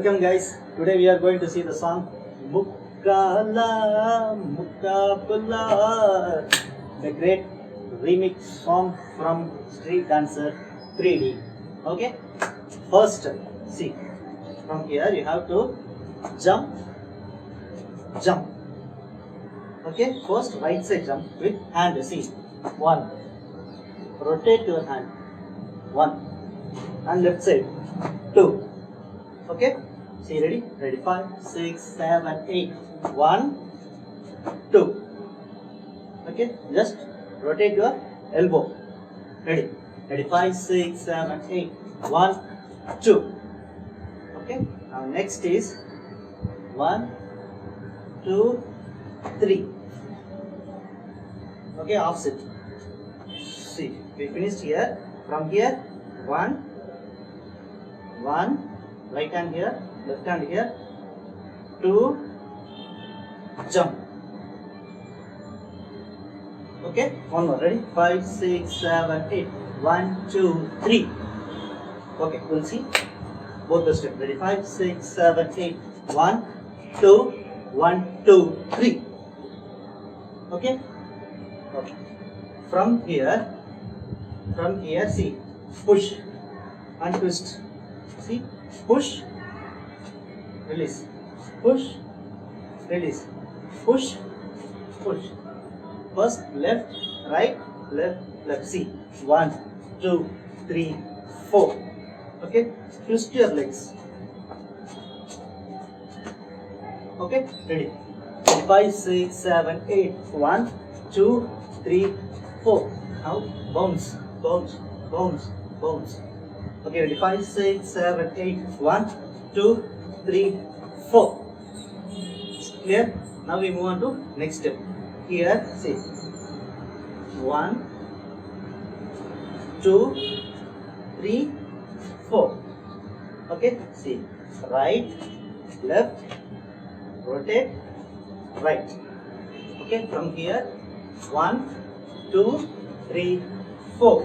Welcome guys. Today we are going to see the song Muqala, Muqabla, the great remix song from Street Dancer 3D. Okay. First, see, from here you have to jump. Okay. First right side jump with hand. See, 1. Rotate your hand. 1. And left side 2. Okay, see, ready? Ready, 5, 6, 7, 8. 1, 2. Okay, just rotate your elbow. Ready? Ready, 5, 6, 7, 8. 1, 2. Okay, now next is 1, 2, 3. Okay, opposite. See, we finished here. From here, 1, right hand here, left hand here, 2, jump. Okay, one more, ready? 5, 6, 7, 8. 1, 2, 3. Okay, we'll see both the steps. Ready? 5, 6, 7, 8. 1, 2, 1, 2, 3. Okay? Okay. From here, see, push and twist. See, push, release, push, release, push, push. First left, right, left, left. See, 1, 2, 3, 4. Okay, twist your legs. Okay, ready? 5, 6, 7, 8. 1, 2, 3, 4. Now bounce, bounce, bounce, bounce. Okay, ready? 5, 6, 7, 8. 1, 2, 3, 4. Clear? Now we move on to next step. Here, see, 1, 2, 3, 4. Okay, see, right, left, rotate, right. Okay, from here, 1, 2, 3, 4.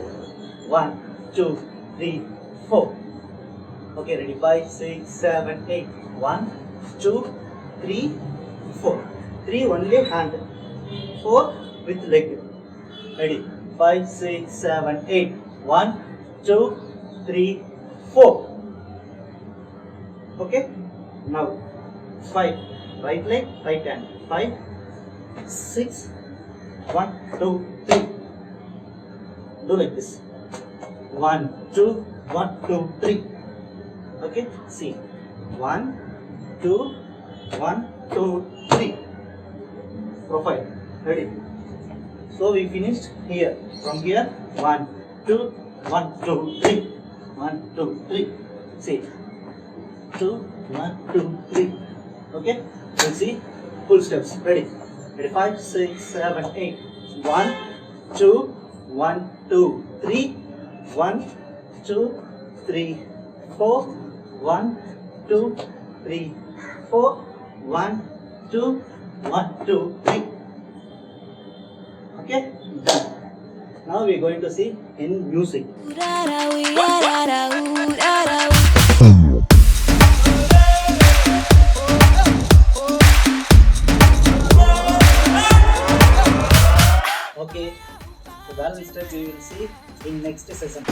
1, 2, 3, 4. Okay, ready? 5, 6, 7, 8. 1, 2, 3, 4. 3 only hand. 4 with leg. Ready? 5, 6, 7, 8. 1, 2, 3, 4. Okay? Now 5. Right leg, right hand. 5, 6, 1, 2, 3. Do like this. 1, 2, 1, 2, 3. Okay, see, 1, 2, 1, 2, 3. Profile. Ready? So we finished here. From here, 1, 2, 1, 2, 3. 1, 2, 3. See, 2, 1, 2, 3. Okay, we'll see full steps. Ready? Ready? 5, 6, 7, 8. 1, 2, 1, 2, 3. 1, 2, 3, 4. 1, 2, 3, 4. 1, 2, 1, 2, 3. Okay, done. Now we are going to see in music. Okay, the balance step we will see in next session.